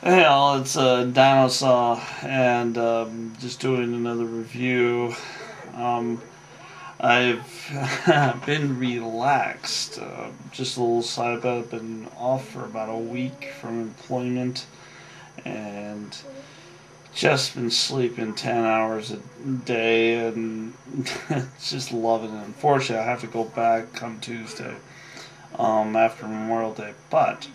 Hey all, it's Dinosa, and just doing another review. Um, I've been relaxed. Just a little side bet. I've been off for about a week from employment, and just been sleeping 10 hours a day, and just loving it. Unfortunately, I have to go back come Tuesday, after Memorial Day, but.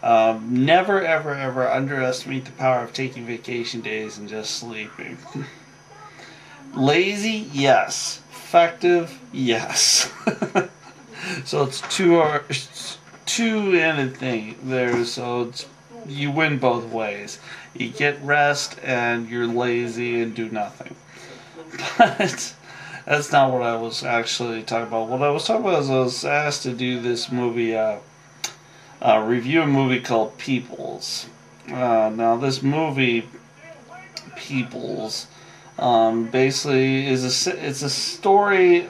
Never, ever, ever underestimate the power of taking vacation days and just sleeping. Lazy, yes. Effective, yes. So it's two-ended thing there. So you win both ways. You get rest and you're lazy and do nothing. But that's not what I was actually talking about. What I was talking about is I was asked to do this movie. Review a movie called Pbels. Now, this movie, Pbels, basically it's a story.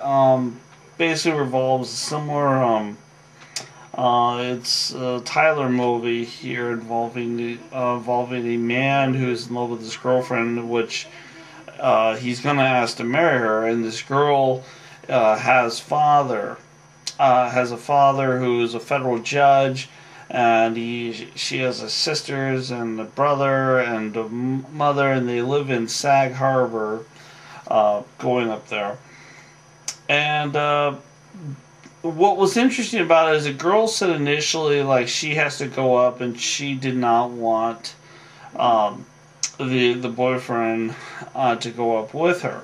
Basically revolves a similar. It's a Tyler movie here involving a man who's in love with his girlfriend, which he's gonna ask to marry her, and this girl has a father who is a federal judge, and she has a sisters and a brother and a mother, and they live in Sag Harbor, going up there. And what was interesting about it is the girl said initially like she has to go up, and she did not want the boyfriend to go up with her.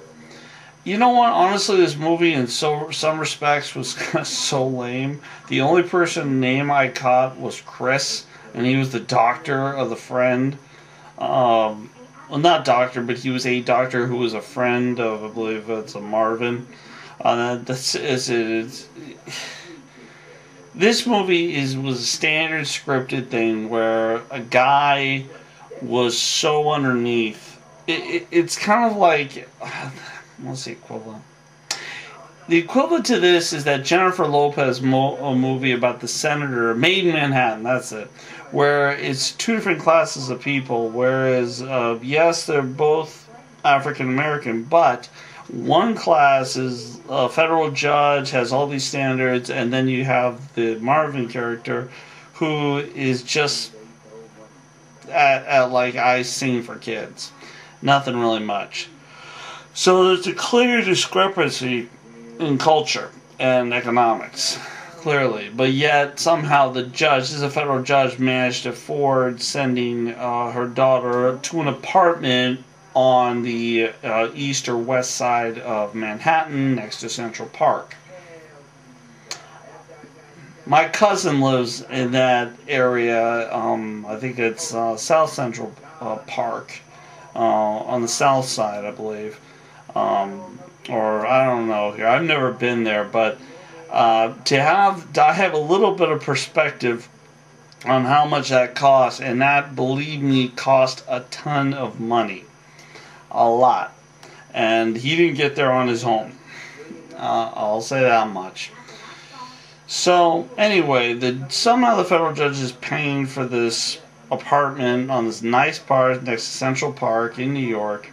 You know what? Honestly, this movie in some respects was so lame. The only person name I caught was Chris, and he was the doctor of the friend. Well, not doctor, but he was a doctor who was a friend of, I believe it's a Marvin. This movie was a standard scripted thing where a guy was so underneath. It's kind of like. What's the equivalent? The equivalent to this is that Jennifer Lopez a movie about the senator, Made in Manhattan, that's it, where it's two different classes of people, whereas, yes, they're both African American, but one class is a federal judge, has all these standards, and then you have the Marvin character, who is just at like I Sing for Kids. Nothing really much. So there's a clear discrepancy in culture and economics, clearly. But yet, somehow the judge, this is a federal judge, managed to afford sending her daughter to an apartment on the east or west side of Manhattan next to Central Park. My cousin lives in that area. I think it's South Central Park, on the south side, I believe. Or I don't know here. I've never been there, but I have a little bit of perspective on how much that costs, and that, believe me, cost a ton of money, a lot. And he didn't get there on his own. I'll say that much. So anyway, somehow the federal judge is paying for this apartment on this nice part next to Central Park in New York.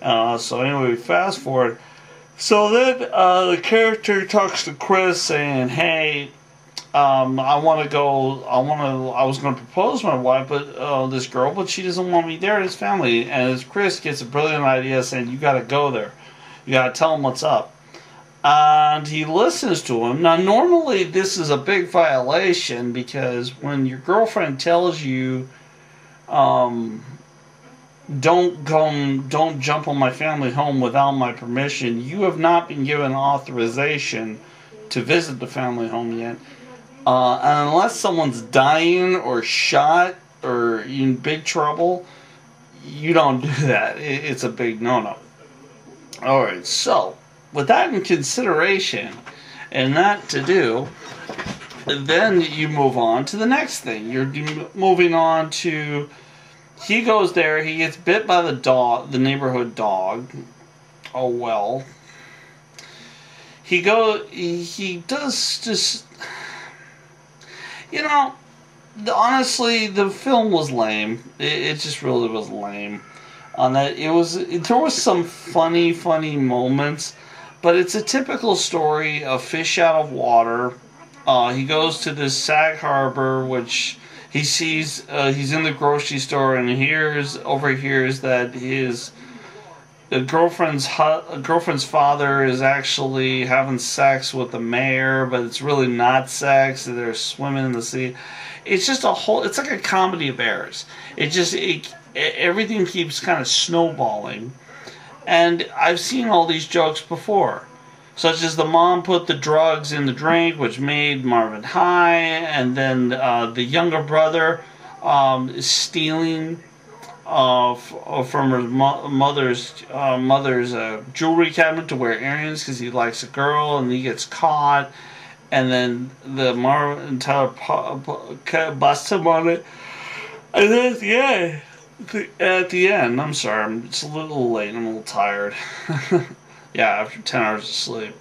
So anyway, fast forward. So then the character talks to Chris saying, "Hey, I want to go. I was going to propose my wife, but this girl, but she doesn't want me there. His family." And as Chris gets a brilliant idea, saying, "You got to go there. You got to tell him what's up." And he listens to him. Now, normally this is a big violation because when your girlfriend tells you, don't jump on my family home without my permission, you have not been given authorization to visit the family home yet. And unless someone's dying or shot or in big trouble, you don't do that. It's a big no-no. Alright, so, with that in consideration, and that to do, then you move on to the next thing. You're moving on to... He goes there, he gets bit by the neighborhood dog. Oh well. He does just, you know, honestly, the film was lame. It just really was lame. On that, there was some funny moments, but it's a typical story of fish out of water. He goes to this Sag Harbor, which he sees. He's in the grocery store and overhears that his girlfriend's father is actually having sex with the mayor, but it's really not sex. They're swimming in the sea. It's just it's like a comedy of errors. Everything keeps kind of snowballing. And I've seen all these jokes before. Such as the mom put the drugs in the drink, which made Marvin high, and then the younger brother is stealing from her mother's jewelry cabinet to wear earrings because he likes a girl, and he gets caught. And then the Marvin Tyler busts him on it. And then at the end, I'm sorry, it's a little late, I'm a little tired. Yeah, after 10 hours of sleep.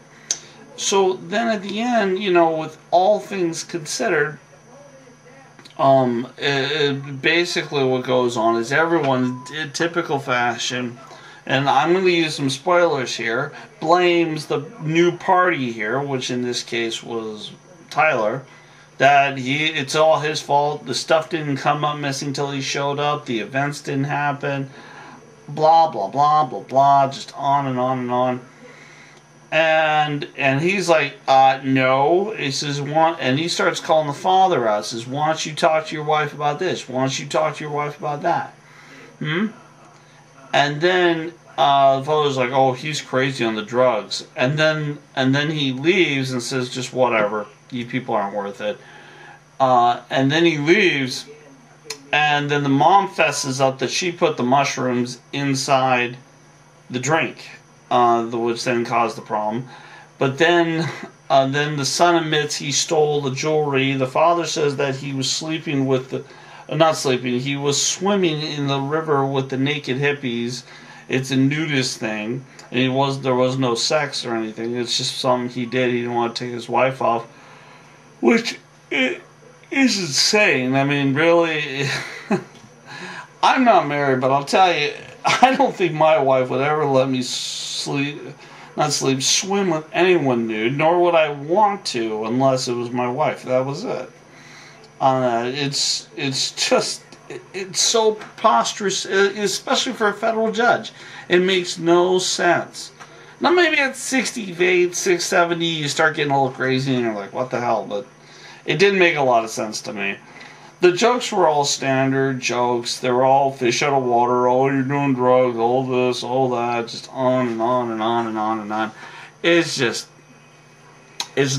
So then at the end, with all things considered, basically what goes on is everyone, in typical fashion, and I'm going to use some spoilers here, blames the new party here, which in this case was Tyler, that it's all his fault. The stuff didn't come up missing till he showed up. The events didn't happen. Blah blah blah blah blah. Just on and on and on. And he's like, no. He says, and he starts calling the father out. Says, why don't you talk to your wife about this? Why don't you talk to your wife about that? And then the father's like, oh, he's crazy on the drugs. And then he leaves and says, just whatever. You people aren't worth it. And then he leaves, and then the mom fesses up that she put the mushrooms inside the drink, which then caused the problem. But then the son admits he stole the jewelry. The father says that he was sleeping with not sleeping, he was swimming in the river with the naked hippies. It's a nudist thing, and there was no sex or anything. It's just something he did. He didn't want to take his wife off. Which is insane. I mean, really, I'm not married, but I'll tell you, I don't think my wife would ever let me swim with anyone nude, nor would I want to unless it was my wife. That was it. It's so preposterous, especially for a federal judge. It makes no sense. Now maybe at 68, 670, you start getting a little crazy and you're like, what the hell? But it didn't make a lot of sense to me. The jokes were all standard jokes. They were all fish out of water. Oh, you're doing drugs, all this, all that. Just on and on and on and on and on. It's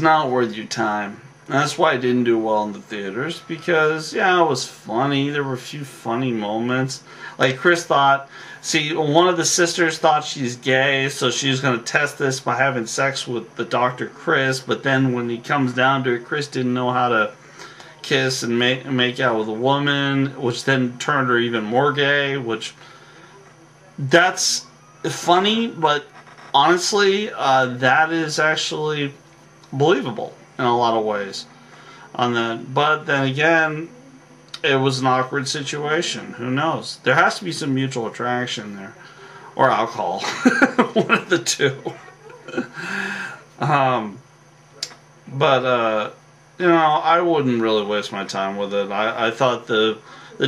not worth your time. And that's why I didn't do well in the theaters. Because, yeah, it was funny. There were a few funny moments. Like Chris thought... See, one of the sisters thought she's gay, so she's going to test this by having sex with the Dr. Chris, but then when he comes down to it, Chris didn't know how to kiss and make out with a woman, which then turned her even more gay, which... That's funny, but honestly, that is actually believable in a lot of ways. But then again... It was an awkward situation. Who knows? There has to be some mutual attraction there. Or alcohol. One of the two. I wouldn't really waste my time with it. I thought the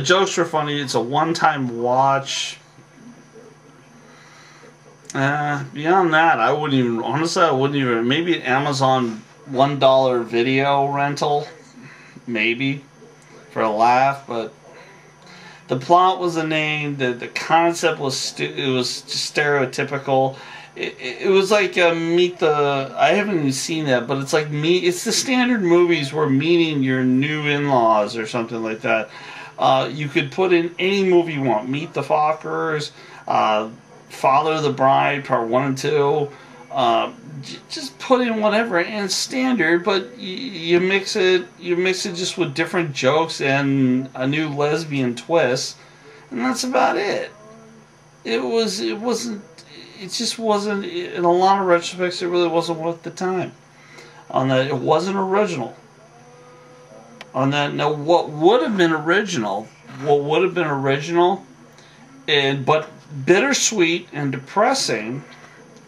jokes were funny. It's a one-time watch. Beyond that, I wouldn't even... Maybe an Amazon $1 video rental. Maybe. For a laugh, but the plot was inane. The concept was just stereotypical. It was like I haven't even seen that, but it's like it's the standard movies where meeting your new in-laws or something like that. You could put in any movie you want. Meet the Fockers, Father of the Bride, Part 1 and 2. Just put in whatever, and standard, but you mix it just with different jokes and a new lesbian twist, and that's about it. It just wasn't, in a lot of retrospects, it really wasn't worth the time. It wasn't original. On that, now what would have been original? What would have been original, and but bittersweet and depressing,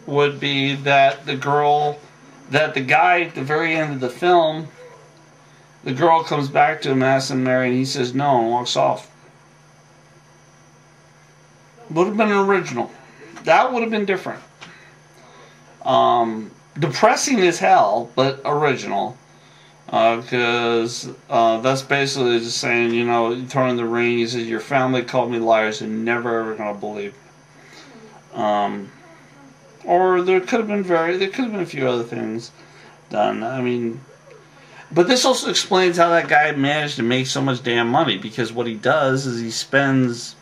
would be that the guy at the very end of the film, the girl comes back to him, asks him to marry, and he says no and walks off. Would have been original. That would have been different. Depressing as hell, but original. Because that's basically just saying, you know, you throw in the ring, he says, your family called me liars and never ever gonna believe me. Or there could have been a few other things done. I mean, but this also explains how that guy managed to make so much damn money, because what he does is he spends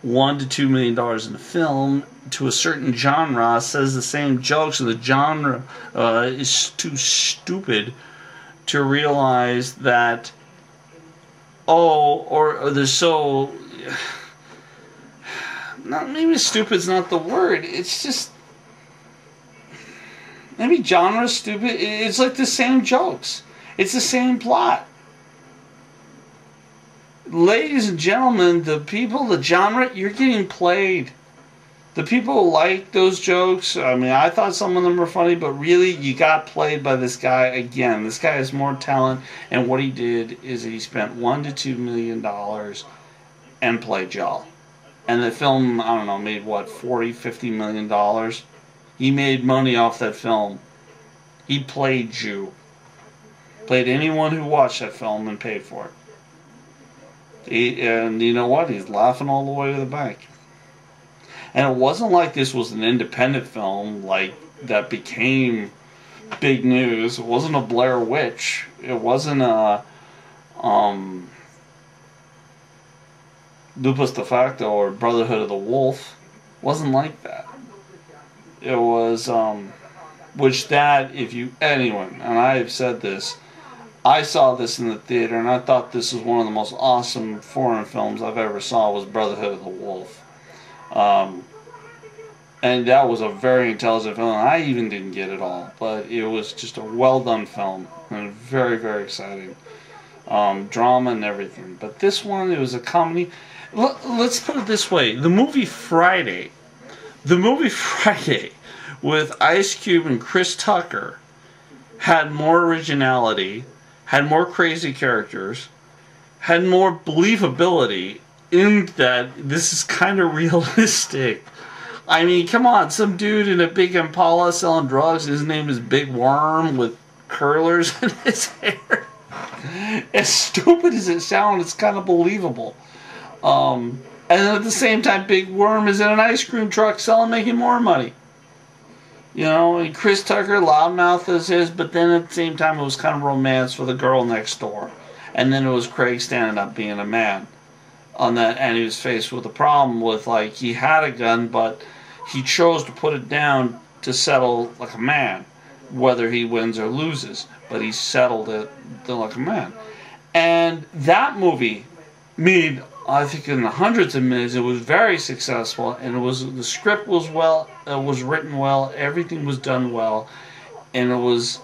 $1 to $2 million in a film to a certain genre, says the same jokes, and the genre is too stupid to realize that, or they're so, not, maybe stupid's not the word, it's just, maybe genre's stupid. It's like the same jokes, it's the same plot. Ladies and gentlemen, the people, the genre, you're getting played. The people who like those jokes, I mean, I thought some of them were funny, but really, you got played by this guy again. This guy has more talent, and what he did is he spent $1 to $2 million and played y'all. And the film, I don't know, made what, $40, $50 million? He made money off that film. He played you. Played anyone who watched that film and paid for it. And you know what? He's laughing all the way to the bank. And it wasn't like this was an independent film like that became big news. It wasn't a Blair Witch. It wasn't a Lupus de Facto or Brotherhood of the Wolf. It wasn't like that. It was which that, if you, anyone, and I have said this, I saw this in the theater and I thought this was one of the most awesome foreign films I've ever saw, was Brotherhood of the Wolf. And that was a very intelligent film. I even didn't get it all, but it was just a well done film and very, very exciting. Drama and everything. But this one, it was a comedy. Let's put it this way: the movie Friday with Ice Cube and Chris Tucker had more originality, had more crazy characters, had more believability in that this is kind of realistic. I mean, come on, some dude in a big Impala selling drugs, his name is Big Worm with curlers in his hair. As stupid as it sounds, it's kind of believable. And then at the same time, Big Worm is in an ice cream truck selling, making more money. You know, and Chris Tucker, loudmouth as his, but then at the same time, it was kind of romance for the girl next door. And then it was Craig standing up being a man on that, and he was faced with a problem with, like, he had a gun, but he chose to put it down to settle like a man, whether he wins or loses, but he settled it like a man. And that movie made, I think, in the hundreds of millions. It was very successful, and it was, the script was well, it was written well, everything was done well, and it was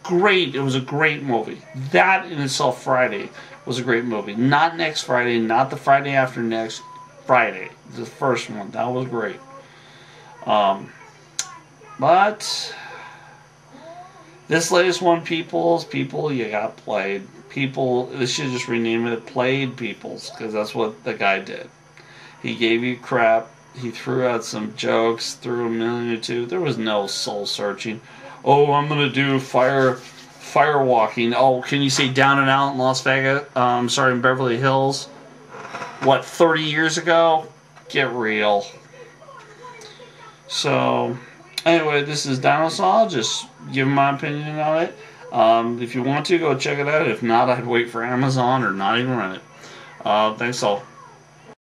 great. It was a great movie. That in itself, Friday, was a great movie. Not next Friday, not the Friday after next, Friday, the first one. That was great. But this latest one, people, you got played. People, they should just rename it Played Peoples, because that's what the guy did. He gave you crap. He threw out some jokes, threw a million or two. There was no soul searching. Oh, I'm gonna do fire walking. Oh, can you say Down and Out in Las Vegas? Sorry, in Beverly Hills. What, 30 years ago? Get real. So, anyway, this is Dinosa. I'll just give my opinion on it. If you want to, go check it out. If not, I'd wait for Amazon or not even rent it. Thanks all.